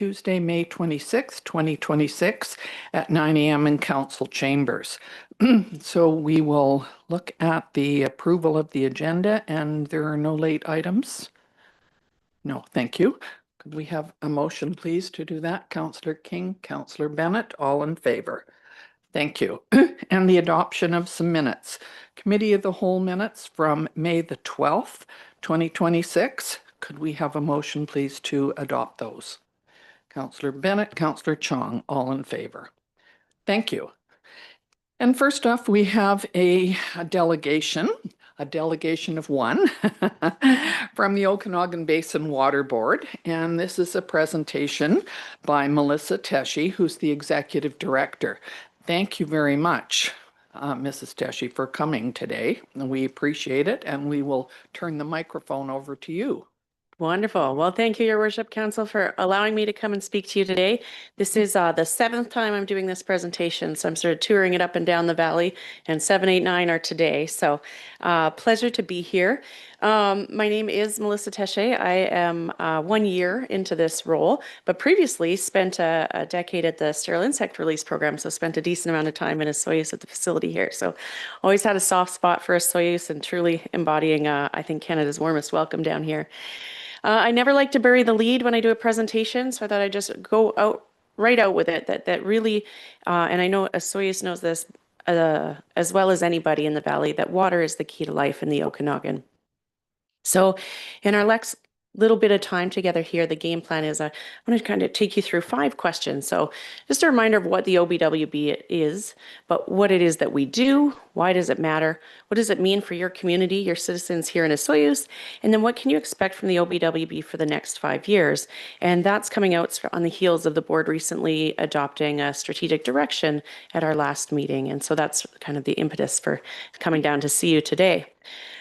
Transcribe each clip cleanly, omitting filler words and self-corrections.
Tuesday, May 26, 2026 at 9 a.m. in council chambers. So we will look at the approval of the agenda, and there are no late items. No, thank you. Could we have a motion, please, to do that? Councillor King, Councillor Bennett, all in favor. Thank you. And the adoption of some minutes. Committee of the Whole minutes from May the 12th, 2026. Could we have a motion, please, to adopt those? Councillor Bennett, Councillor Chong, all in favor. Thank you. And first off, we have a delegation of one from the Okanagan Basin Water Board. And this is a presentation by Melissa Tesche, who's the Executive Director. Thank you very much, Mrs. Tesche, for coming today. We appreciate it, and we will turn the microphone over to you. Wonderful. Well, thank you, Your Worship Council, for allowing me to come and speak to you today. This is the 7th time I'm doing this presentation, so I'm sort of touring it up and down the valley, and 7, 8, 9 are today. So pleasure to be here. My name is Melissa Tesche. I am 1 year into this role, but previously spent a decade at the Sterile Insect Release Program, so spent a decent amount of time in Osoyoos at the facility here. So always had a soft spot for Osoyoos and truly embodying, I think, Canada's warmest welcome down here. I never like to bury the lead when I do a presentation, so I thought I'd just go right out with it. That really, and I know Osoyoos knows this as well as anybody in the valley, that water is the key to life in the Okanagan. So in our little bit of time together here, the game plan is I'm going to kind of take you through 5 questions. So just a reminder of what the OBWB is, but what it is that we do, why does it matter, what does it mean for your community, your citizens here in Osoyoos, and then what can you expect from the OBWB for the next 5 years? And that's coming out on the heels of the board recently adopting a strategic direction at our last meeting. And so that's kind of the impetus for coming down to see you today.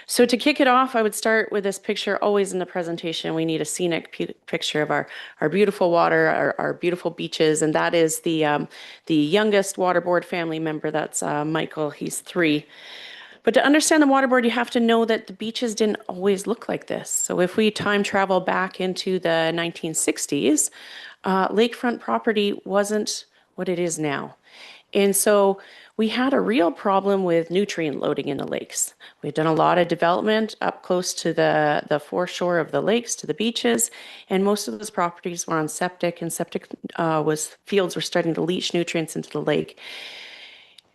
So to kick it off, I would start with this picture. Always in the presentation, we need a scenic picture of our beautiful water, our beautiful beaches, and that is the youngest water board family member. That's Michael. He's 3. But to understand the water board, you have to know that the beaches didn't always look like this. So if we time travel back into the 1960s, lakefront property wasn't what it is now. And so we had a real problem with nutrient loading in the lakes. We've done a lot of development up close to the foreshore of the lakes, to the beaches, and most of those properties were on septic, and septic fields were starting to leach nutrients into the lake.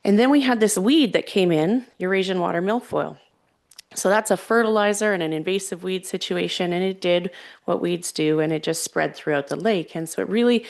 And then we had this weed that came in, Eurasian water milfoil. So that's a fertilizer and an invasive weed situation, and it did what weeds do, and it just spread throughout the lake. And so it really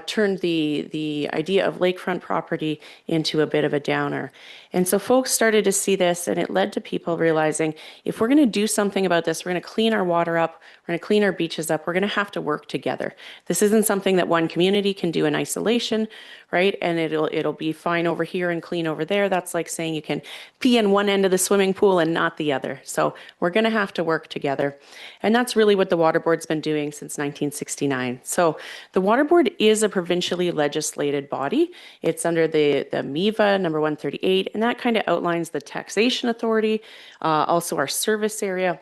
turned the idea of lakefront property into a bit of a downer. And so folks started to see this, and it led to people realizing, if we're going to do something about this, we're going to clean our water up, we're going to clean our beaches up, we're going to have to work together. This isn't something that one community can do in isolation, right? And it'll be fine over here and clean over there. That's like saying you can pee in one end of the swimming pool and not the other. So we're going to have to work together. And that's really what the Water Board's been doing since 1969. So the Water Board is a provincially legislated body. It's under the MIVA number 138, and that kind of outlines the taxation authority, also our service area.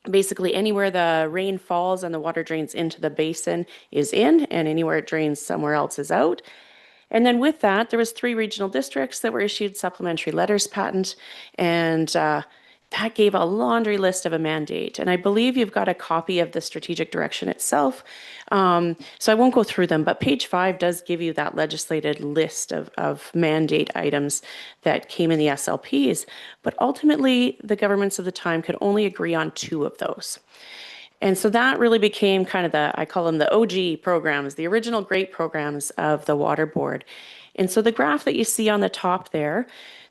Basically, anywhere the rain falls and the water drains into the basin is in, and anywhere it drains somewhere else is out. And then with that, there was 3 regional districts that were issued supplementary letters patent, and that gave a laundry list of a mandate. And I believe you've got a copy of the strategic direction itself. So I won't go through them, but page 5 does give you that legislated list of mandate items that came in the SLPs. But ultimately, the governments of the time could only agree on 2 of those. And so that really became kind of I call them the OG programs, the original great programs of the Water Board. And so the graph that you see on the top there,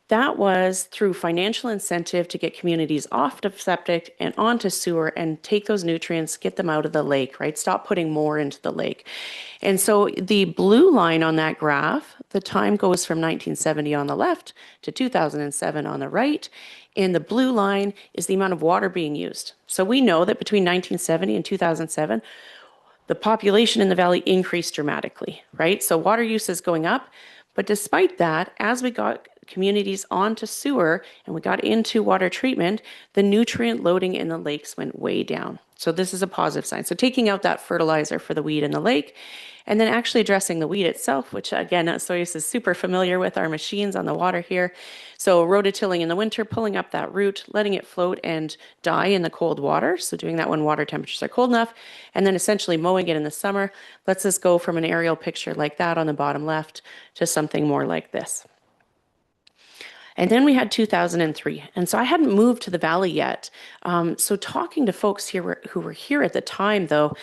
that was through financial incentive to get communities off of septic and onto sewer and take those nutrients, get them out of the lake, right? Stop putting more into the lake. And so the blue line on that graph, the time goes from 1970 on the left to 2007 on the right. And the blue line is the amount of water being used. So we know that between 1970 and 2007, the population in the valley increased dramatically, right? So water use is going up. But despite that, as we got communities onto sewer and we got into water treatment, the nutrient loading in the lakes went way down. So this is a positive sign. So taking out that fertilizer for the weed in the lake and then actually addressing the weed itself, which again, Soyuz is super familiar with our machines on the water here. So rototilling in the winter, pulling up that root, letting it float and die in the cold water. So doing that when water temperatures are cold enough, and then essentially mowing it in the summer lets us go from an aerial picture like that on the bottom left to something more like this. And then we had 2003. And so I hadn't moved to the valley yet. So talking to folks here who were here at the time, though,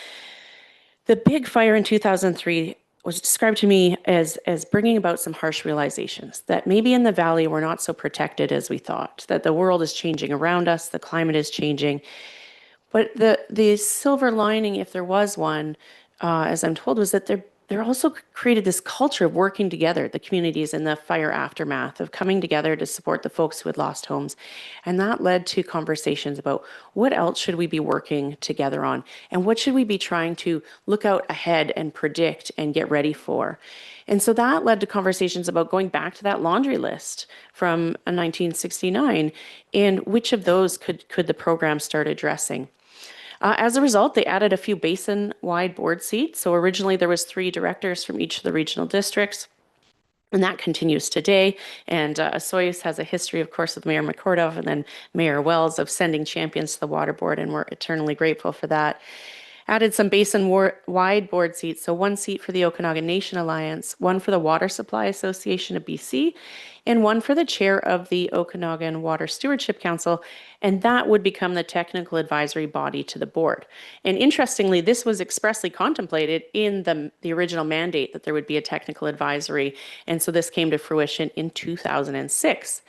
the big fire in 2003 was described to me as bringing about some harsh realizations that maybe in the valley we're not so protected as we thought, that the world is changing around us, the climate is changing. But the silver lining, if there was one, as I'm told, was that they're also created this culture of working together, the communities in the fire aftermath, of coming together to support the folks who had lost homes. And that led to conversations about what else should we be working together on? And what should we be trying to look out ahead and predict and get ready for? And so that led to conversations about going back to that laundry list from 1969 and which of those could the program start addressing. As a result, they added a few basin-wide board seats. So originally there was 3 directors from each of the regional districts, and that continues today. And Soyuz has a history, of course, with Mayor McCordov and then Mayor Wells of sending champions to the water board, and we're eternally grateful for that. Added some basin-wide board seats, so 1 seat for the Okanagan Nation Alliance, 1 for the Water Supply Association of BC, and 1 for the chair of the Okanagan Water Stewardship Council, and that would become the technical advisory body to the board. And interestingly, this was expressly contemplated in the original mandate that there would be a technical advisory, and so this came to fruition in 2006.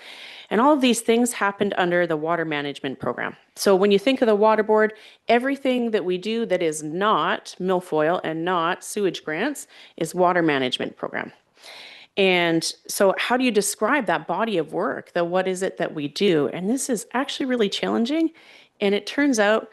And all of these things happened under the water management program. So when you think of the water board, everything that we do that is not milfoil and not sewage grants is water management program. And so how do you describe that body of work? What is it that we do? And this is actually really challenging. And it turns out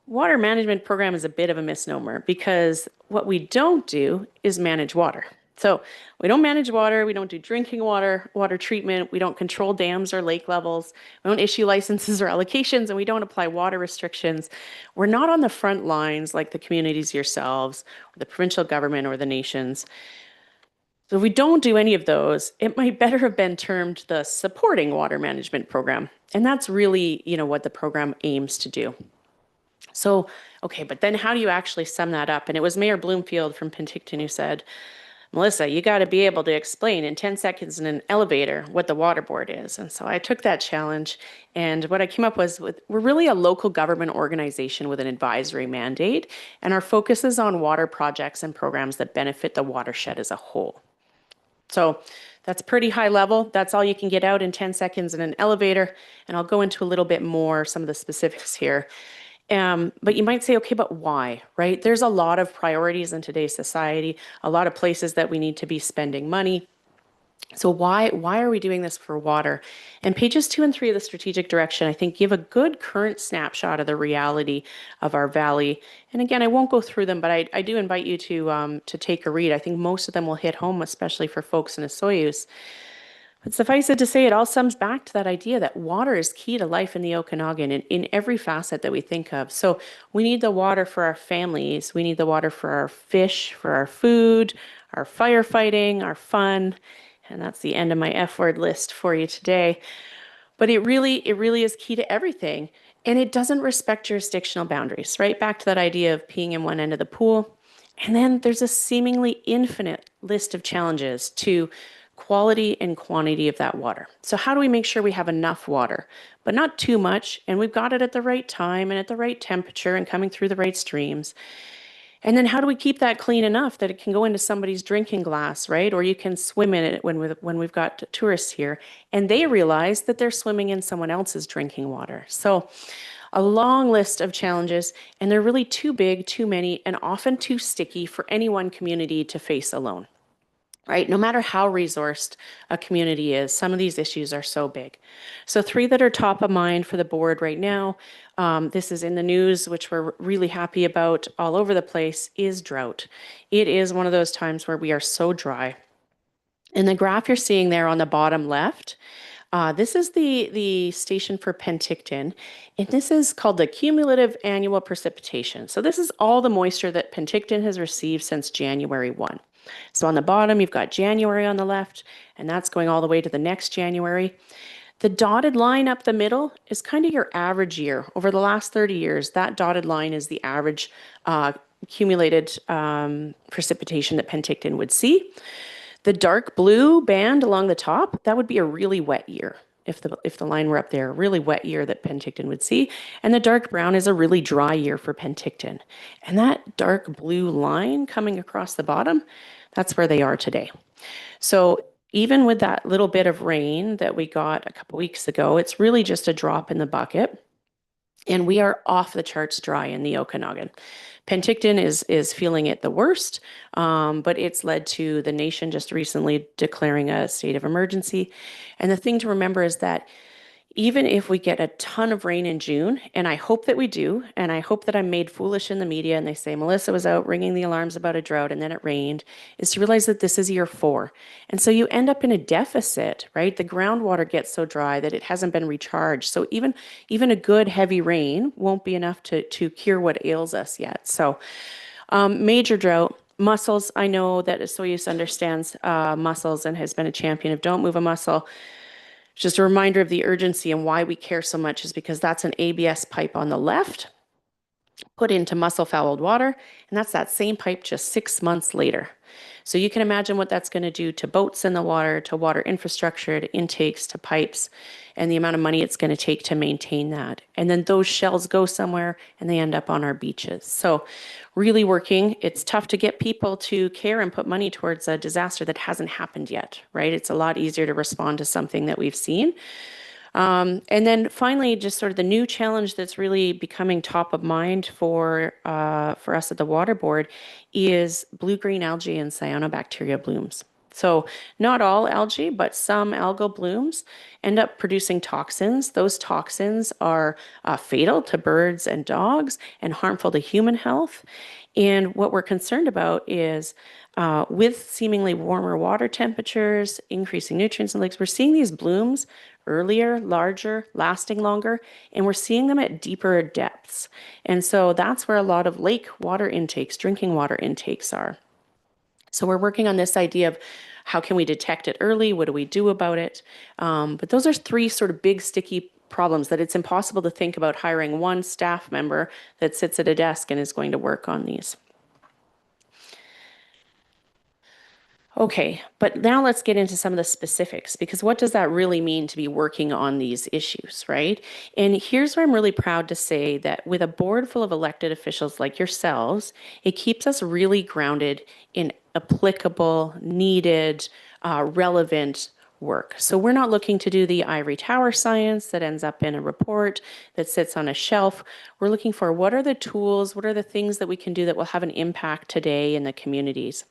water management program is a bit of a misnomer because what we don't do is manage water. So we don't manage water, we don't do drinking water, water treatment, we don't control dams or lake levels, we don't issue licenses or allocations, and we don't apply water restrictions. We're not on the front lines like the communities yourselves, or the provincial government or the nations. So if we don't do any of those, it might better have been termed the supporting water management program. And that's really, what the program aims to do. So, okay, but then how do you actually sum that up? And it was Mayor Bloomfield from Penticton who said, Melissa, you got to be able to explain in 10 seconds in an elevator what the water board is. And so I took that challenge. And what I came up with, we're really a local government organization with an advisory mandate. And our focus is on water projects and programs that benefit the watershed as a whole. So that's pretty high level. That's all you can get out in 10 seconds in an elevator. And I'll go into a little bit more, some of the specifics here. But you might say, okay, but why, right? There's a lot of priorities in today's society, a lot of places that we need to be spending money. So why are we doing this for water? And pages 2 and 3 of the strategic direction, I think, give a good current snapshot of the reality of our valley. And again, I won't go through them, but I do invite you to take a read. I think most of them will hit home, especially for folks in Osoyoos. But suffice it to say, it all sums back to that idea that water is key to life in the Okanagan in every facet that we think of. So we need the water for our families. We need the water for our fish, for our food, our firefighting, our fun. And that's the end of my F word list for you today. But it really is key to everything. And it doesn't respect jurisdictional boundaries, right? Back to that idea of peeing in one end of the pool. And then there's a seemingly infinite list of challenges to quality and quantity of that water. So how do we make sure we have enough water, but not too much, and we've got it at the right time and at the right temperature and coming through the right streams? And then how do we keep that clean enough that it can go into somebody's drinking glass, right? Or you can swim in it when we've got tourists here and they realize that they're swimming in someone else's drinking water. So a long list of challenges, and they're really too big, too many, and often too sticky for any one community to face alone. Right? No matter how resourced a community is, some of these issues are so big. So 3 that are top of mind for the board right now, this is in the news, which we're really happy about all over the place, is drought. It is one of those times where we are so dry. And the graph you're seeing there on the bottom left This is the station for Penticton, and this is called the cumulative annual precipitation. So this is all the moisture that Penticton has received since January 1. So on the bottom, you've got January on the left, and that's going all the way to the next January. The dotted line up the middle is kind of your average year. Over the last 30 years, that dotted line is the average accumulated precipitation that Penticton would see. The dark blue band along the top, that would be a really wet year. If the line were up there, a really wet year that Penticton would see. And the dark brown is a really dry year for Penticton. And that dark blue line coming across the bottom, that's where they are today. So even with that little bit of rain that we got a couple weeks ago, it's really just a drop in the bucket. And we are off the charts dry in the Okanagan. Penticton is feeling it the worst, but it's led to the nation just recently declaring a state of emergency. And the thing to remember is that even if we get a ton of rain in June, and I hope that we do, and I hope that I'm made foolish in the media and they say Melissa was out ringing the alarms about a drought and then it rained, is to realize that this is year 4. And so you end up in a deficit, right? The groundwater gets so dry that it hasn't been recharged. So even a good heavy rain won't be enough to cure what ails us yet. So major drought. Mussels, I know that Soyuz understands mussels and has been a champion of Don't Move a Mussel. Just a reminder of the urgency and why we care so much is because that's an ABS pipe on the left put into mussel-fouled water, and that's that same pipe just 6 months later. So you can imagine what that's going to do to boats in the water, to water infrastructure, to intakes, to pipes, and the amount of money it's going to take to maintain that. And then those shells go somewhere and they end up on our beaches. So really working. It's tough to get people to care and put money towards a disaster that hasn't happened yet, right? It's a lot easier to respond to something that we've seen. And then finally, just sort of the new challenge that's really becoming top of mind for us at the Water Board is blue-green algae and cyanobacteria blooms. So not all algae, but some algal blooms end up producing toxins. Those toxins are fatal to birds and dogs and harmful to human health. And what we're concerned about is with seemingly warmer water temperatures, increasing nutrients in lakes, we're seeing these blooms earlier, larger, lasting longer, and we're seeing them at deeper depths. And so that's where a lot of lake water intakes, drinking water intakes are. So we're working on this idea of how can we detect it early? What do we do about it? But those are 3 sort of big sticky problems that it's impossible to think about hiring one staff member that sits at a desk and is going to work on these. Okay, but now let's get into some of the specifics, because what does that really mean to be working on these issues, right? And here's where I'm really proud to say that with a board full of elected officials like yourselves, it keeps us really grounded in applicable, needed, relevant work. So we're not looking to do the ivory tower science that ends up in a report that sits on a shelf. We're looking for what are the tools, what are the things that we can do that will have an impact today in the communities.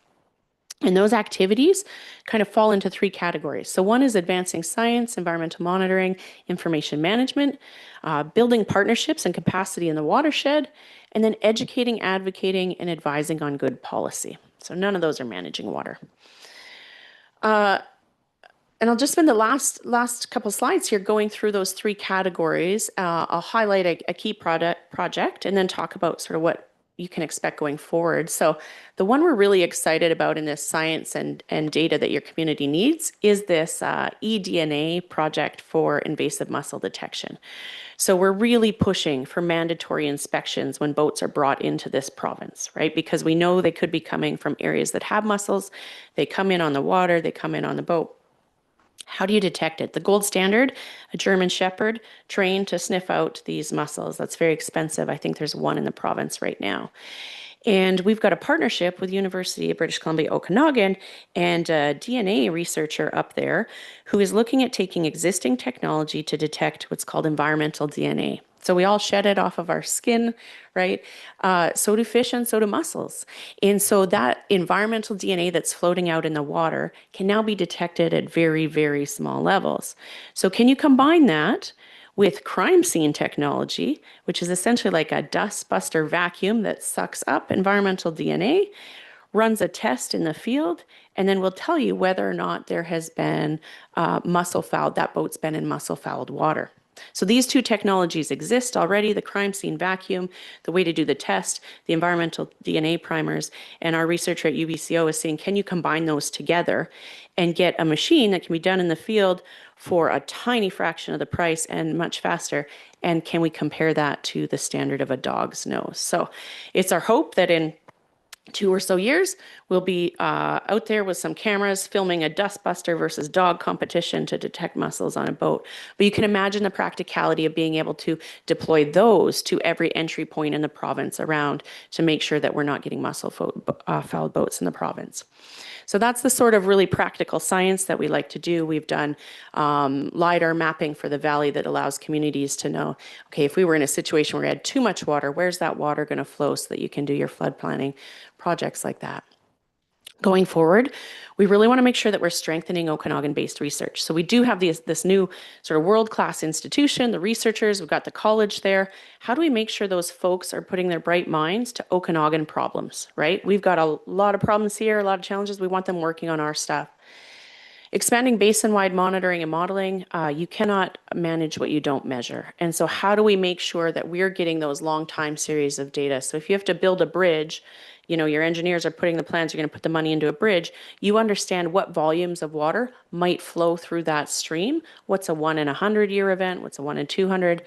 And those activities kind of fall into 3 categories. So one is advancing science, environmental monitoring, information management, building partnerships and capacity in the watershed, and then educating, advocating, and advising on good policy. So none of those are managing water. And I'll just spend the last couple slides here going through those 3 categories. I'll highlight a key project and then talk about sort of what you can expect going forward. So the one we're really excited about in this science and data that your community needs is this eDNA project for invasive mussel detection. So we're really pushing for mandatory inspections when boats are brought into this province, right? Because we know they could be coming from areas that have mussels. They come in on the water, they come in on the boat. How do you detect it? The gold standard, a German Shepherd trained to sniff out these mussels. That's very expensive. I think there's one in the province right now. And we've got a partnership with University of British Columbia, Okanagan, and a DNA researcher up there who is looking at taking existing technology to detect what's called environmental DNA. So we all shed it off of our skin, right? So do fish and so do mussels. And so that environmental DNA that's floating out in the water can now be detected at very, very small levels. So can you combine that with crime scene technology, which is essentially like a dust buster vacuum that sucks up environmental DNA, runs a test in the field, and then will tell you whether or not there has been mussel fouled, that boat's been in mussel fouled water. So these two technologies exist already, the crime scene vacuum, the way to do the test, the environmental DNA primers, and our researcher at UBCO is saying, can you combine those together and get a machine that can be done in the field for a tiny fraction of the price and much faster? And can we compare that to the standard of a dog's nose? So it's our hope that in 2 or so years, we'll be out there with some cameras filming a dustbuster versus dog competition to detect mussels on a boat. But you can imagine the practicality of being able to deploy those to every entry point in the province around to make sure that we're not getting mussel-fouled boats in the province. So that's the sort of really practical science that we like to do. We've done LiDAR mapping for the valley that allows communities to know, okay, if we were in a situation where we had too much water, where's that water going to flow so that you can do your flood planning projects like that. Going forward, we really want to make sure that we're strengthening Okanagan-based research. So we do have this new sort of world-class institution, the researchers, we've got the college there. How do we make sure those folks are putting their bright minds to Okanagan problems, right? We've got a lot of problems here, a lot of challenges. We want them working on our stuff. Expanding basin-wide monitoring and modeling, you cannot manage what you don't measure. And so how do we make sure that we're getting those long time series of data? So if you have to build a bridge, you know, your engineers are putting the plans, you're going to put the money into a bridge, you understand what volumes of water might flow through that stream. What's a 1 in 100 year event? What's a 1 in 200?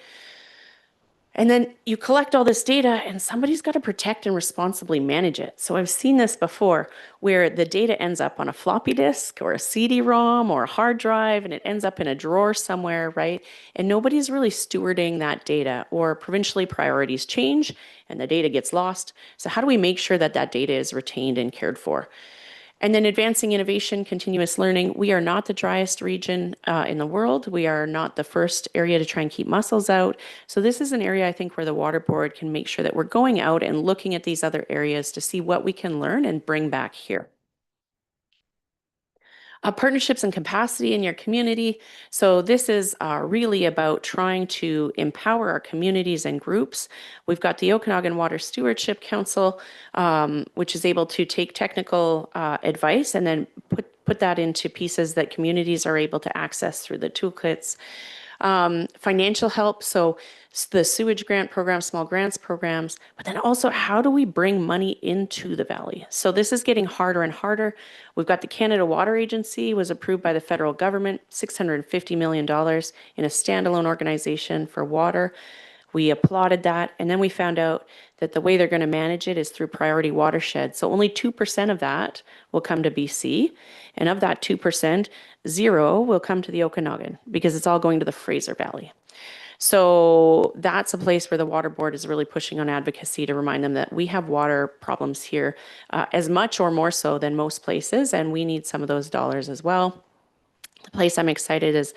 And then you collect all this data and somebody's got to protect and responsibly manage it. So I've seen this before where the data ends up on a floppy disk or a CD-ROM or a hard drive and it ends up in a drawer somewhere, right? And nobody's really stewarding that data, or provincially priorities change and the data gets lost. So how do we make sure that that data is retained and cared for? And then advancing innovation, continuous learning. We are not the driest region in the world. We are not the first area to try and keep mussels out. So this is an area I think where the Water Board can make sure that we're going out and looking at these other areas to see what we can learn and bring back here. Partnerships and capacity in your community. So this is really about trying to empower our communities and groups. We've got the Okanagan Water Stewardship Council, which is able to take technical advice and then put that into pieces that communities are able to access through the toolkits. Financial help, so the sewage grant program, small grants programs, but then also how do we bring money into the valley? So this is getting harder and harder. We've got the Canada Water Agency was approved by the federal government, $650 million in a standalone organization for water. We applauded that, and then we found out that the way they're going to manage it is through priority watershed. So only 2% of that will come to BC, and of that 2%, 0 will come to the Okanagan because it's all going to the Fraser Valley. So that's a place where the Water Board is really pushing on advocacy to remind them that we have water problems here as much or more so than most places, and we need some of those dollars as well. The place I'm excited is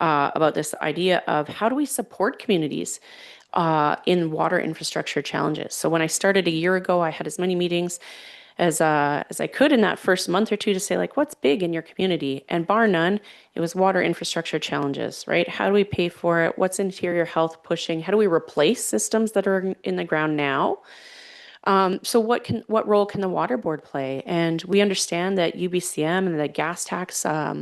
about this idea of how do we support communities in water infrastructure challenges. So when I started a year ago, I had as many meetings as I could in that first month or two to say, like, what's big in your community? And bar none, it was water infrastructure challenges, right? How do we pay for it? What's interior health pushing? How do we replace systems that are in the ground now? So what role can the Water Board play? And we understand that UBCM and the gas tax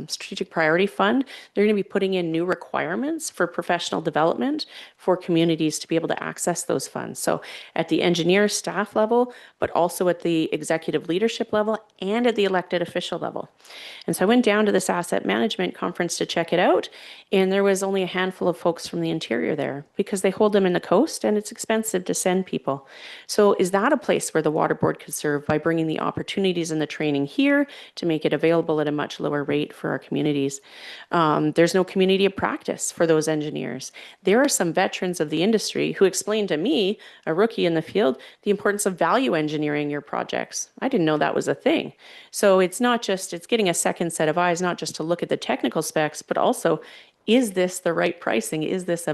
strategic priority fund, they're going to be putting in new requirements for professional development for communities to be able to access those funds. So at the engineer staff level, but also at the executive leadership level and at the elected official level. And so I went down to this asset management conference to check it out, and there was only a handful of folks from the interior there because they hold them in the coast and it's expensive to send people. So is that a place where the Water Board could serve by bringing the opportunities and the training here to make it available at a much lower rate for our communities? There's no community of practice for those engineers. There are some veterans of the industry who explained to me, a rookie in the field, the importance of value engineering your projects. I didn't know that was a thing. So it's not just, it's getting a second set of eyes, not just to look at the technical specs, but also, is this the right pricing? Is this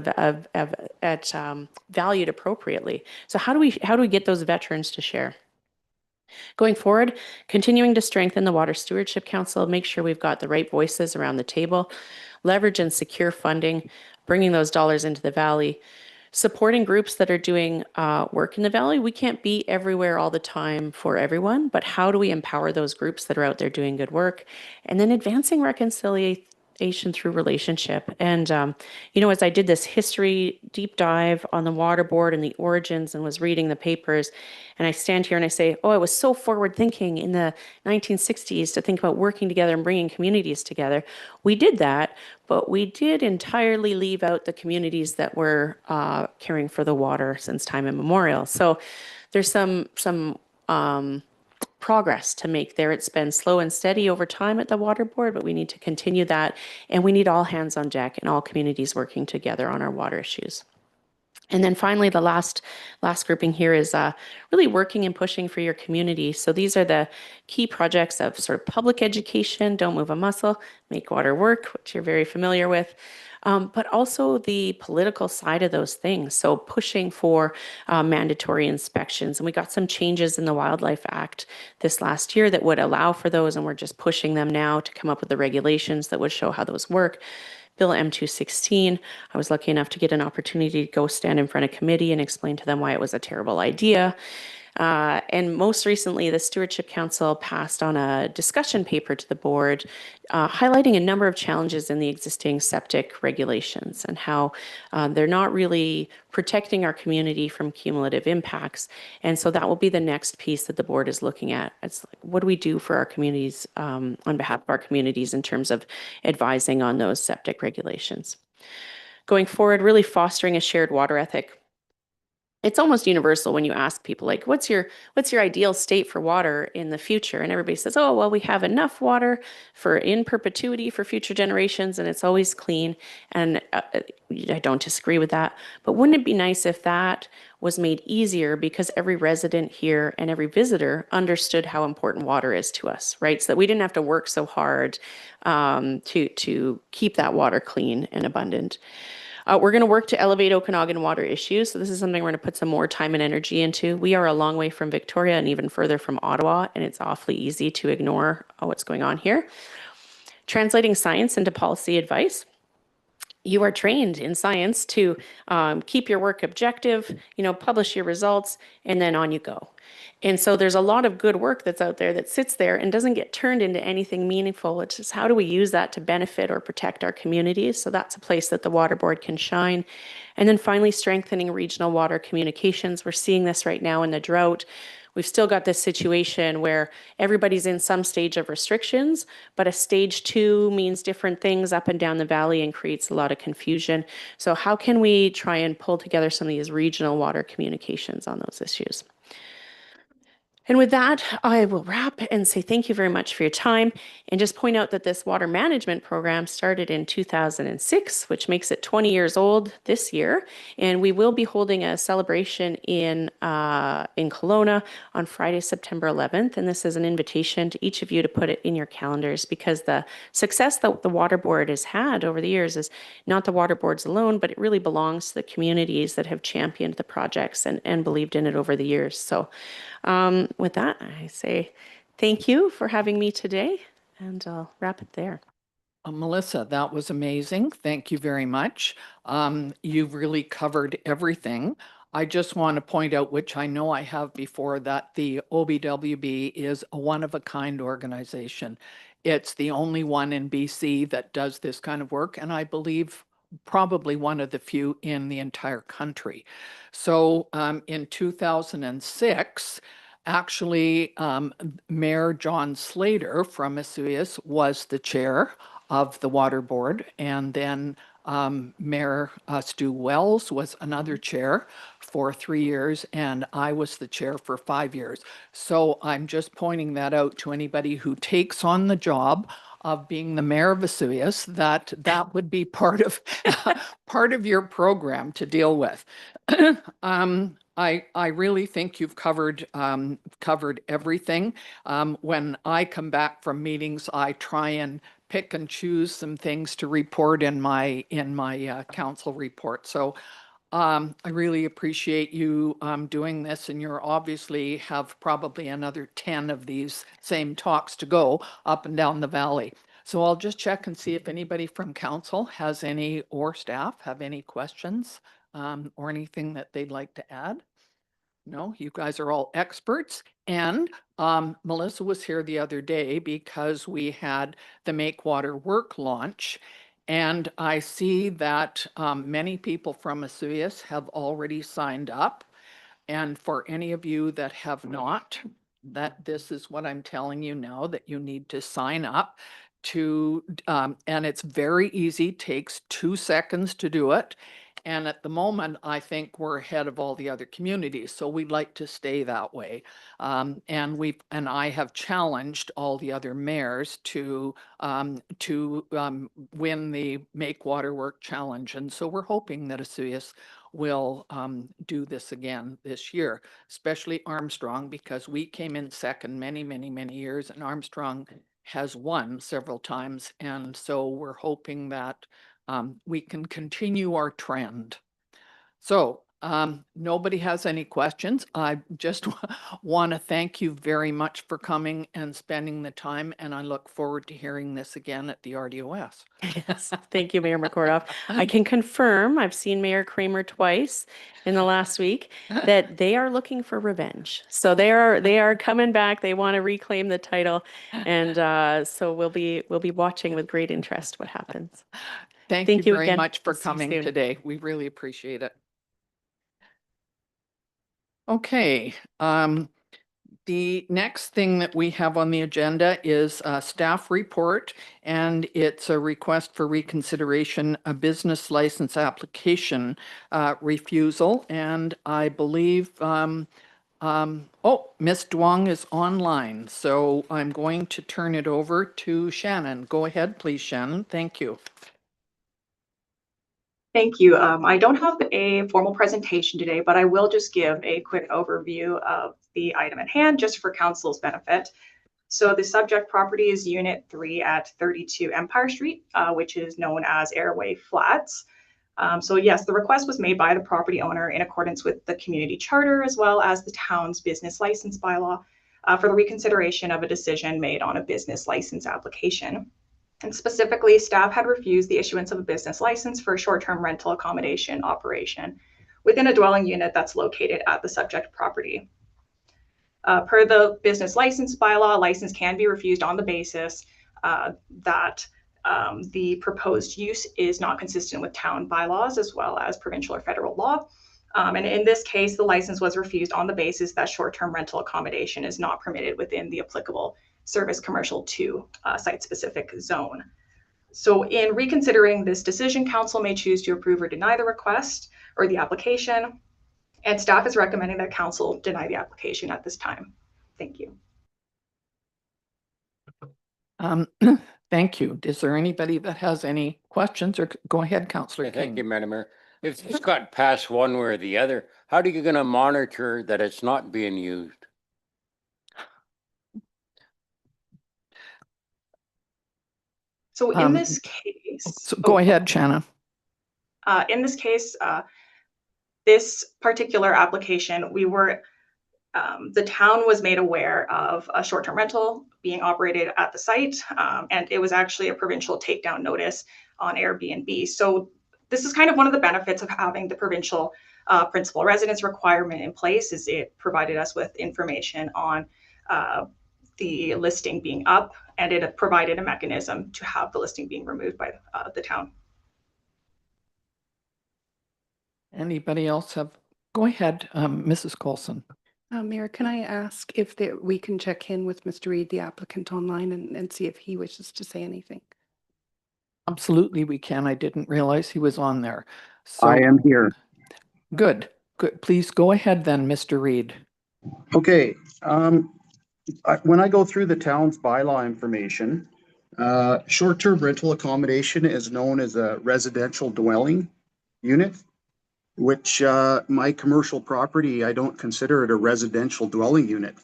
valued appropriately? So how do we get those veterans to share? Going forward, continuing to strengthen the Water Stewardship Council, make sure we've got the right voices around the table, leverage and secure funding, bringing those dollars into the valley, supporting groups that are doing work in the valley. We can't be everywhere all the time for everyone, but how do we empower those groups that are out there doing good work? And then advancing reconciliation through relationship. And, as I did this history deep dive on the water board and the origins and was reading the papers, and I stand here and I say, oh, I was so forward thinking in the 1960s to think about working together and bringing communities together. We did that, but we did entirely leave out the communities that were caring for the water since time immemorial. So there's some progress to make there. It's been slow and steady over time at the water board, but we need to continue that. And we need all hands on deck and all communities working together on our water issues. And then finally, the last grouping here is really working and pushing for your community. So these are the key projects of sort of public education, don't move a muscle, make water work, which you're very familiar with. But also the political side of those things. So pushing for mandatory inspections. And we got some changes in the Wildlife Act this last year that would allow for those. And we're just pushing them now to come up with the regulations that would show how those work. Bill M216, I was lucky enough to get an opportunity to go stand in front of committee and explain to them why it was a terrible idea. And most recently, the Stewardship Council passed on a discussion paper to the board highlighting a number of challenges in the existing septic regulations and how they're not really protecting our community from cumulative impacts. And so that will be the next piece that the board is looking at. It's like, what do we do for our communities on behalf of our communities in terms of advising on those septic regulations? Going forward, really fostering a shared water ethic. It's almost universal when you ask people like, what's your ideal state for water in the future? And everybody says, oh, well, we have enough water for in perpetuity for future generations and it's always clean. And I don't disagree with that. But wouldn't it be nice if that was made easier because every resident here and every visitor understood how important water is to us, right? So that we didn't have to work so hard to keep that water clean and abundant. We're going to work to elevate Okanagan water issues. So this is something we're going to put some more time and energy into. We are a long way from Victoria and even further from Ottawa, and it's awfully easy to ignore what's going on here. Translating science into policy advice. You are trained in science to keep your work objective, publish your results, and then on you go. And so there's a lot of good work that's out there that sits there and doesn't get turned into anything meaningful. It's just how do we use that to benefit or protect our communities? So that's a place that the water board can shine. And then finally, strengthening regional water communications. We're seeing this right now in the drought. We've still got this situation where everybody's in some stage of restrictions, but a stage 2 means different things up and down the valley and creates a lot of confusion. So how can we try and pull together some of these regional water communications on those issues? And with that, I will wrap and say thank you very much for your time and just point out that this water management program started in 2006, which makes it 20 years old this year. And we will be holding a celebration in Kelowna on Friday, September 11th. And this is an invitation to each of you to put it in your calendars because the success that the water board has had over the years is not the water boards alone, but it really belongs to the communities that have championed the projects and believed in it over the years. So with that, I say thank you for having me today, and I'll wrap it there. Melissa, that was amazing. Thank you very much. You've really covered everything. I just want to point out, which I know I have before, that the OBWB is a one-of-a-kind organization. It's the only one in BC that does this kind of work, and I believe probably one of the few in the entire country. So in 2006, actually, Mayor John Slater from Osoyoos was the chair of the water board, and then Mayor Stu Wells was another chair for 3 years, and I was the chair for 5 years. So I'm just pointing that out to anybody who takes on the job of being the mayor of Osoyoos, that would be part of part of your program to deal with. I really think you've covered everything. When I come back from meetings, I try and pick and choose some things to report in my council report. So I really appreciate you doing this, and you're obviously have probably another 10 of these same talks to go up and down the valley. So I'll just check and see if anybody from council has any, or staff have any questions or anything that they'd like to add? No, you guys are all experts. And Melissa was here the other day because we had the Make Water Work launch. And I see that many people from Osoyoos have already signed up. And for any of you that have not, that this is what I'm telling you now, that you need to sign up to, and it's very easy, takes 2 seconds to do it. And at the moment, I think we're ahead of all the other communities. So we'd like to stay that way. And I have challenged all the other mayors to win the Make Water Work Challenge. And so we're hoping that Osoyoos will do this again this year, especially Armstrong, because we came in second many, many, many years, and Armstrong has won several times. And so we're hoping that we can continue our trend. So nobody has any questions. I just want to thank you very much for coming and spending the time, and I look forward to hearing this again at the RDOS. Yes, thank you, Mayor McCordoff. I can confirm, I've seen Mayor Kramer twice in the last week, that they are looking for revenge. So they are coming back. They want to reclaim the title, and so we'll be watching with great interest what happens. Thank you very again. much for We'll see you coming soon. today. We really appreciate it. Okay, the next thing that we have on the agenda is a staff report, and it's a request for reconsideration, a business license application refusal. And I believe, oh, Ms. Duong is online, so I'm going to turn it over to Shannon. Go ahead, please, Shannon. Thank you. Thank you. I don't have a formal presentation today, but I will just give a quick overview of the item at hand just for council's benefit. So the subject property is Unit 3 at 32 Empire Street, which is known as Airway Flats. So yes, the request was made by the property owner in accordance with the community charter as well as the town's business license bylaw for the reconsideration of a decision made on a business license application. And specifically, staff had refused the issuance of a business license for a short-term rental accommodation operation within a dwelling unit that's located at the subject property. Per the business license bylaw, a license can be refused on the basis that the proposed use is not consistent with town bylaws as well as provincial or federal law. And in this case, the license was refused on the basis that short-term rental accommodation is not permitted within the applicable Service Commercial 2 site-specific zone. So in reconsidering this decision, council may choose to approve or deny the request or the application, and staff is recommending that council deny the application at this time. Thank you. Thank you. Is there anybody that has any questions, or go ahead, Councillor King? Thank you, Madam Mayor. If it's got passed one way or the other, how are you going to monitor that it's not being used? So in this case, So go ahead, Shanna. In this case, this particular application, we were the town was made aware of a short-term rental being operated at the site, and it was actually a provincial takedown notice on Airbnb. So this is kind of one of the benefits of having the provincial principal residence requirement in place, is it provided us with information on the listing being up, and it provided a mechanism to have the listing being removed by the town. Anybody else have? Go ahead, Mrs. Coulson. Mayor, can I ask if we can check in with Mr. Reid, the applicant, online and see if he wishes to say anything? Absolutely, we can. I didn't realize he was on there. So, I am here. Good, good. Please go ahead then, Mr. Reid. Okay. When I go through the town's bylaw information, short-term rental accommodation is known as a residential dwelling unit, which my commercial property, I don't consider it a residential dwelling unit.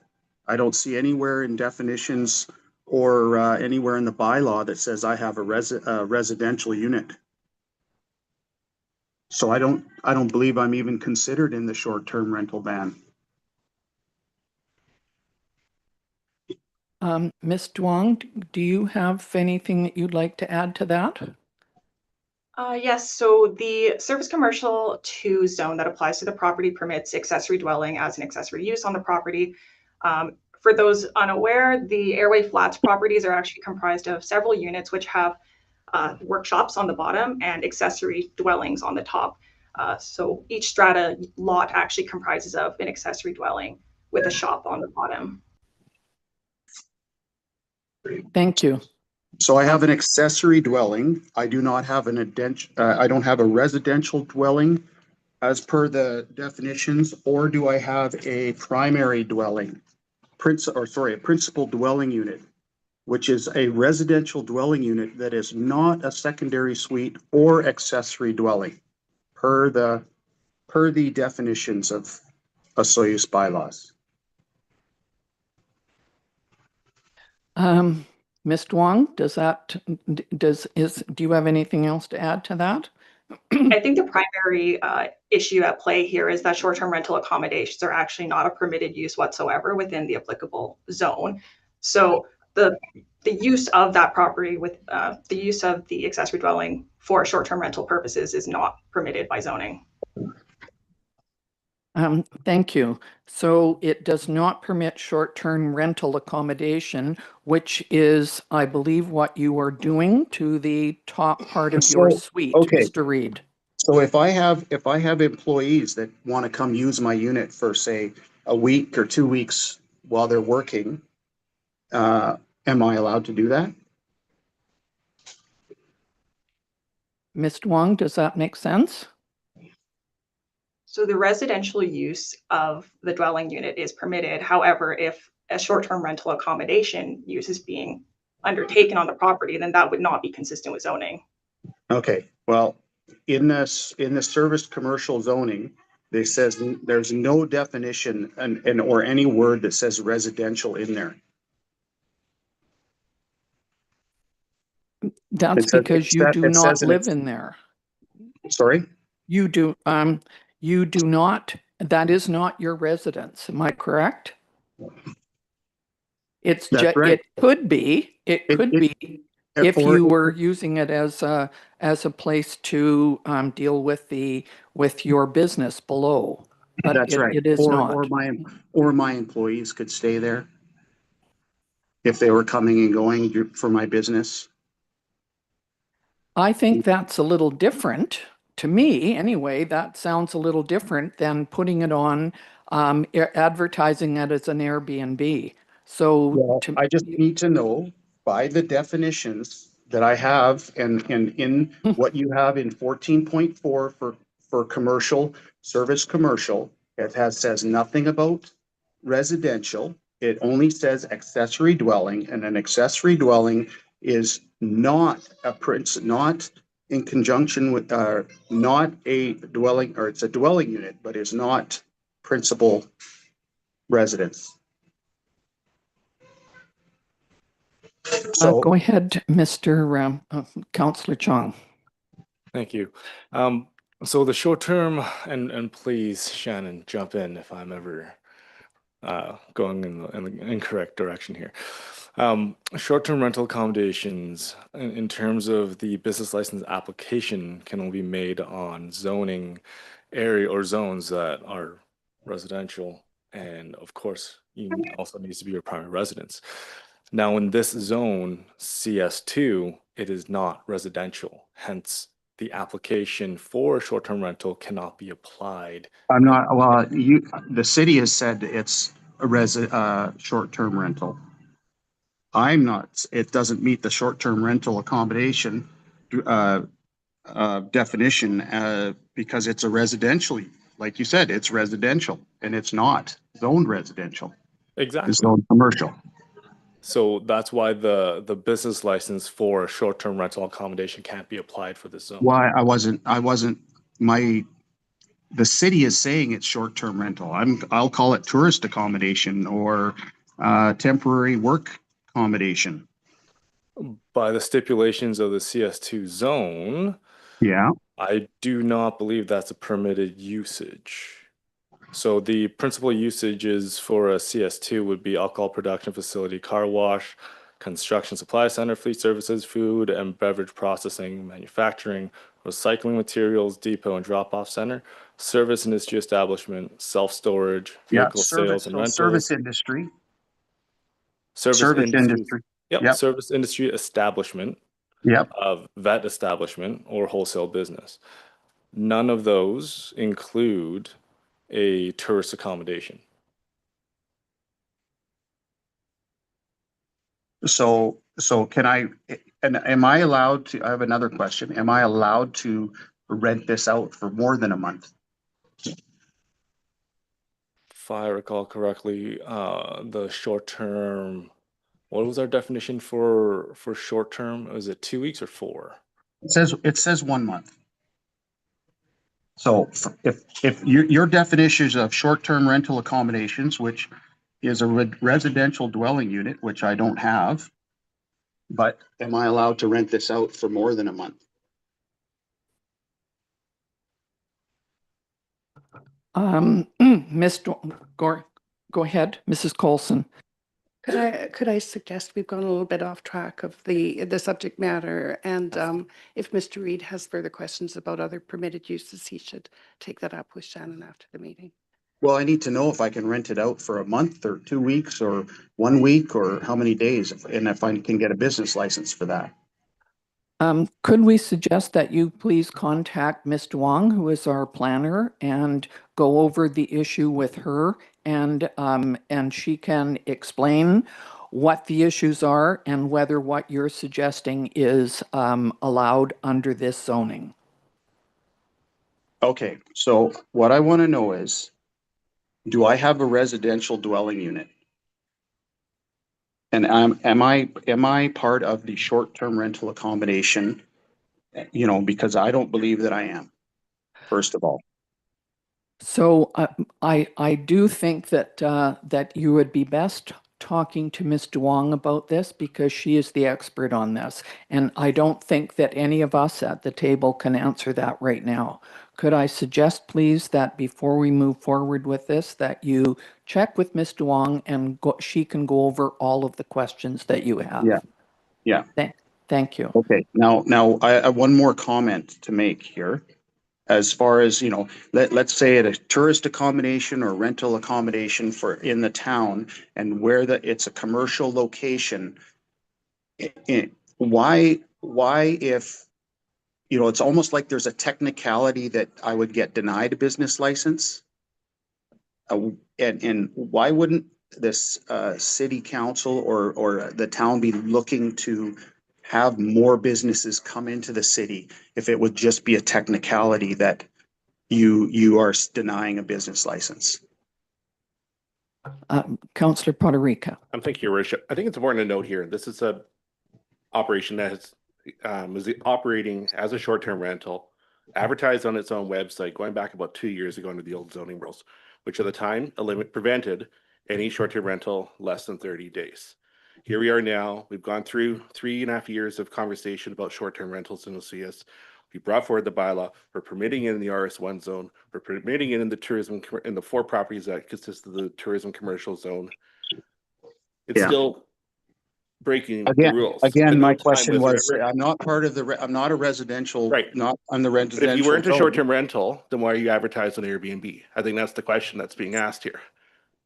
I don't see anywhere in definitions or anywhere in the bylaw that says I have a residential unit. So I don't believe I'm even considered in the short-term rental ban. Ms. Duong, do you have anything that you'd like to add to that? Yes, so the Service Commercial 2 zone that applies to the property permits accessory dwelling as an accessory use on the property. For those unaware, the Airway Flats properties are actually comprised of several units which have workshops on the bottom and accessory dwellings on the top. So each strata lot actually comprises of an accessory dwelling with a shop on the bottom. Thank you. So I have an accessory dwelling. I do not have I don't have a residential dwelling as per the definitions, or do I have a primary dwelling? A principal dwelling unit, which is a residential dwelling unit that is not a secondary suite or accessory dwelling per the definitions of Osoyoos bylaws. Ms. Duong, do you have anything else to add to that? I think the primary issue at play here is that short-term rental accommodations are actually not a permitted use whatsoever within the applicable zone. So the use of that property with the use of the accessory dwelling for short-term rental purposes is not permitted by zoning. Thank you. So it does not permit short-term rental accommodation, which is, I believe, what you are doing to the top part of your suite, okay. Mr. Reed. So if I have employees that want to come use my unit for, say, a week or 2 weeks while they're working, am I allowed to do that? Ms. Duong, does that make sense? So the residential use of the dwelling unit is permitted. However, if a short-term rental accommodation use is being undertaken on the property, then that would not be consistent with zoning. Okay, well, in the service commercial zoning, they says there's no definition or any word that says residential in there. That's because you do not live in there. Sorry? You do not, that is not your residence, am I correct? It's That's just, right. it could be if you were using it as a place to deal with your business below. But That's right. It is not. Or my employees could stay there if they were coming and going for my business. I think that's a little different. To me, anyway, that sounds a little different than putting it on, advertising it as an Airbnb. So Well, I just need to know by the definitions that I have and in what you have in 14.4 for commercial, service commercial, says nothing about residential. It only says accessory dwelling, and an accessory dwelling is not not in conjunction with, not a dwelling, or it's a dwelling unit, but is not principal residence. So go ahead, Mr. Councillor Chong. Thank you. So the short term, and please, Shannon, jump in if I'm ever going in the incorrect direction here. Short-term rental accommodations, in terms of the business license application, can only be made on zoning area or zones that are residential, and of course, you also needs to be your primary residence. Now, in this zone, CS2, it is not residential, hence the application for short-term rental cannot be applied. I'm not, well, the city has said it's a short-term rental. I'm not, it doesn't meet the short-term rental accommodation definition because it's a residential, like you said, it's residential and it's not zoned residential. Exactly. It's zoned commercial. So that's why the business license for short-term rental accommodation can't be applied for this zone. Why the city is saying it's short-term rental. I'll call it tourist accommodation or temporary work accommodation. By the stipulations of the CS2 zone, Yeah. I do not believe that's a permitted usage. So the principal usages for a CS2 would be alcohol production facility, car wash, construction supply center, fleet services, food and beverage processing, manufacturing, recycling materials, depot and drop-off center, service industry establishment, self-storage, Yeah, vehicle sales and so rentals, service industry, service service industry, industry. yep, Yep. service industry establishment Yep. of vet establishment or wholesale business. None of those include a tourist accommodation. So can I, and am I allowed to, I have another question. Am I allowed to rent this out for more than a month? If I recall correctly, the short term, what was our definition for short term? Was it 2 weeks or 4? It says 1 month. So if your definitions of short-term rental accommodations, which is a residential dwelling unit, which I don't have, but am I allowed to rent this out for more than a month? Go ahead, Mrs. Coulson. Could I suggest we've gone a little bit off track of the subject matter, and if Mr. Reid has further questions about other permitted uses, he should take that up with Shannon after the meeting. Well, I need to know if I can rent it out for a month or 2 weeks or 1 week or how many days, and if I can get a business license for that. Could we suggest that you please contact Ms. Duong, who is our planner, and go over the issue with her, and she can explain what the issues are and whether what you're suggesting is allowed under this zoning. Okay, so what I want to know is, do I have a residential dwelling unit? And am I part of the short-term rental accommodation? You know, because I don't believe that I am, first of all. So I do think that that you would be best talking to Ms. Duong about this because she is the expert on this. And I don't think that any of us at the table can answer that right now. Could I suggest, please, that before we move forward with this, that you check with Ms. Duong and she can go over all of the questions that you have? Yeah. Yeah. Thank you. Okay, now I have one more comment to make here. As far as, you know, let's say at a tourist accommodation or rental accommodation for in the town, and where it's a commercial location, why if, you know, it's almost like there's a technicality that I would get denied a business license. And why wouldn't this city council or the town be looking to have more businesses come into the city if it would just be a technicality that you are denying a business license? Councillor Poderica. Thank you, Your Worship. I think it's important to note here, this is a operation that is operating as a short-term rental, advertised on its own website, going back about 2 years ago under the old zoning rules, which at the time prevented any short-term rental less than 30 days. Here we are now. We've gone through 3.5 years of conversation about short-term rentals in OCS. We brought forward the bylaw. We're permitting it in the RS1 zone. We're permitting it in the tourism, in the 4 properties that consist of the tourism commercial zone. It's still breaking the rules. Again, my question was, I'm not part of I'm not a residential, right? Not on the residential. But if you weren't a short-term rental, then why are you advertised on Airbnb? I think that's the question that's being asked here.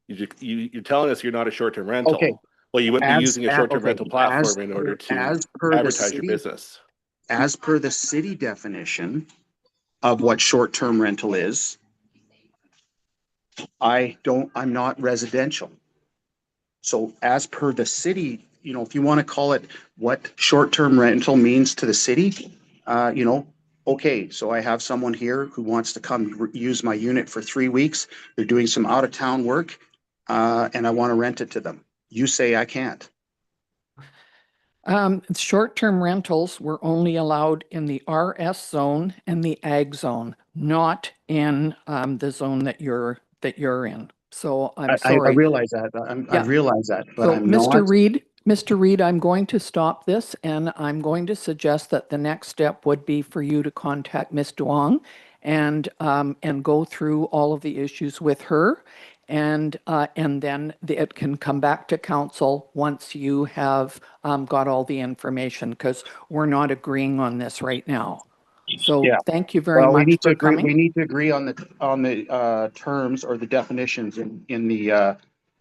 You're telling us you're not a short-term rental. Okay. Well, you wouldn't be using a short-term rental platform in order to advertise your business. As per the city definition of what short-term rental is, I'm not residential. So as per the city, you know, if you want to call it what short-term rental means to the city, you know, okay, so I have someone here who wants to come use my unit for 3 weeks. They're doing some out-of-town work, and I want to rent it to them. You say I can't. Short-term rentals were only allowed in the RS zone and the ag zone, not in the zone that you're in. So I'm sorry. I realize that. I realize that, but so I'm Mr. Reid, I'm going to stop this, and I'm going to suggest that the next step would be for you to contact Ms. Duong and go through all of the issues with her. And then it can come back to council once you have got all the information, because we're not agreeing on this right now. So Yeah. thank you very Well, we much need to for agree, we coming. need to agree on the terms or the definitions in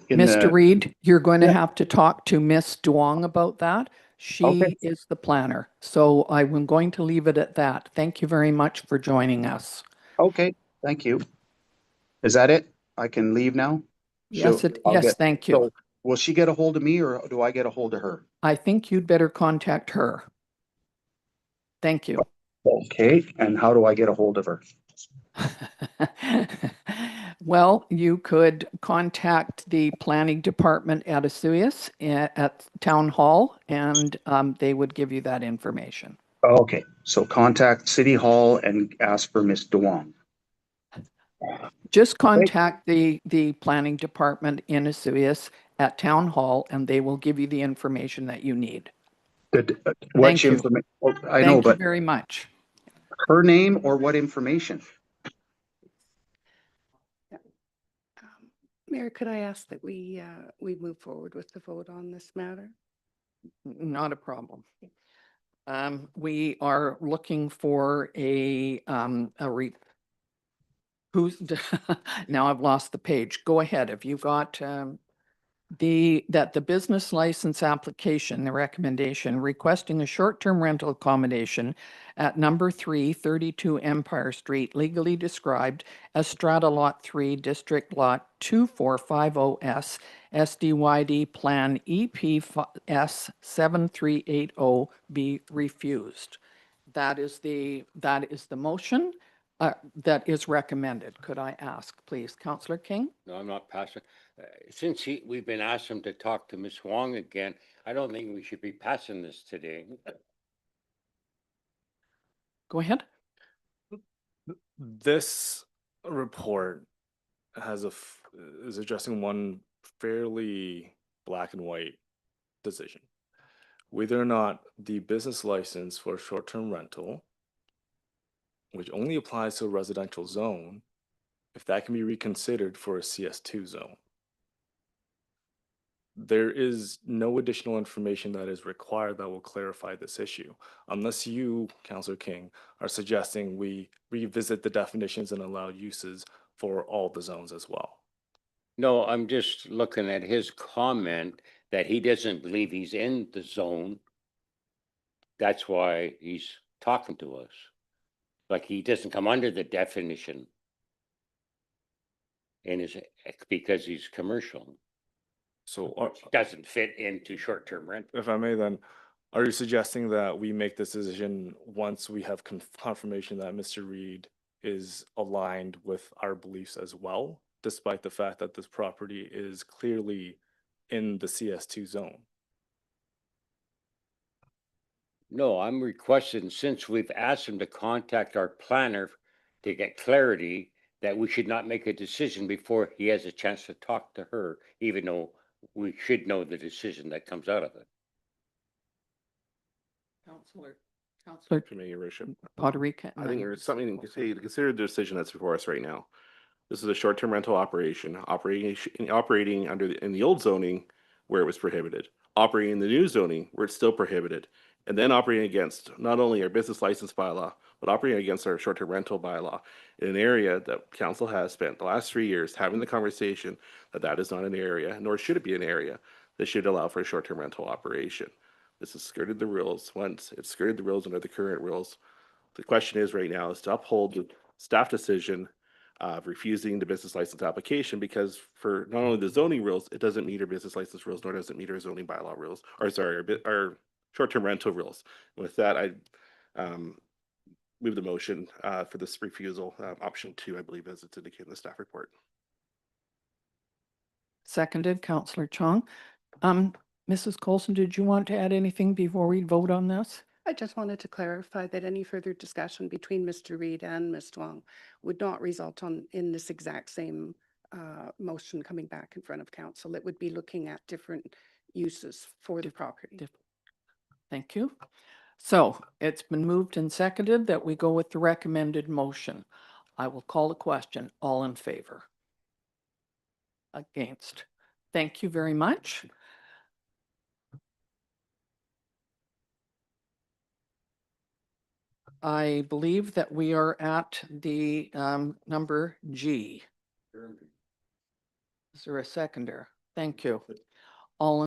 Mr. Reed, you're going to Yeah. have to talk to Miss Duong about that. Okay. She is the planner. So I'm going to leave it at that. Thank you very much for joining us. Okay, thank you. Is that it? I can leave now? Yes, I'll yes, get- thank you. So will she get a hold of me or do I get a hold of her? I think you'd better contact her. Thank you. Okay, and how do I get a hold of her? Well, you could contact the planning department at Asuias at Town Hall, and they would give you that information. Okay, so contact City Hall and ask for Miss Duong. Just contact the planning department in Asuias at Town Hall, and they will give you the information that you need. Which you. information? I know, Thank you but very much. her name or what information? Mayor, could I ask that we move forward with the vote on this matter? Not a problem. We are looking for who's, now I've lost the page. Go ahead. Have you got the business license application, the recommendation requesting a short-term rental accommodation at number 332 Empire Street, legally described as Strata Lot 3, District Lot 2450S, SDYD Plan EPS 7380 be refused. That is the motion that is recommended. Could I ask, please, Councillor King? No, I'm not passing. Since we've been asked him to talk to Miss Wong again, I don't think we should be passing this today. Go ahead. This report is addressing one fairly black and white decision. Whether or not the business license for short-term rental, which only applies to a residential zone, if that can be reconsidered for a CS2 zone. There is no additional information that is required that will clarify this issue, unless you, Councillor King, are suggesting we revisit the definitions and allow uses for all the zones as well. No, I'm just looking at his comment that he doesn't believe he's in the zone. That's why he's talking to us. Like he doesn't come under the definition. Because he's commercial. So Which doesn't fit into short-term rent. if I may then, are you suggesting that we make this decision once we have confirmation that Mr. Reed is aligned with our beliefs as well, despite the fact that this property is clearly in the CS2 zone? No, I'm requesting, since we've asked him to contact our planner to get clarity, that we should not make a decision before he has a chance to talk to her, even though we should know the decision that comes out of it. Councillor For me, Your Worship. Poderica. I think there's something to say to consider the decision that's before us right now. This is a short-term rental operation, operating in the old zoning where it was prohibited, operating in the new zoning where it's still prohibited, and then operating against not only our business license bylaw, but operating against our short-term rental bylaw in an area that council has spent the last 3 years having the conversation that is not an area, nor should it be an area that should allow for a short-term rental operation. This has skirted the rules. Once it's skirted the rules under the current rules, the question is right now is to uphold the staff decision of refusing the business license application, because for not only the zoning rules, it doesn't meet our business license rules, nor does it meet our zoning bylaw rules, or sorry, our short-term rental rules. With that, I move the motion for this refusal, option 2, I believe, as it's indicated in the staff report. Seconded, Councillor Chong. Mrs. Coulson, did you want to add anything before we vote on this? I just wanted to clarify that any further discussion between Mr. Reed and Ms. Duong would not result in this exact same motion coming back in front of council. It would be looking at different uses for the property. Thank you. So it's been moved and seconded that we go with the recommended motion. I will call the question. All in favor? Against. Thank you very much. I believe that we are at the number G. Is there a seconder? Thank you. All in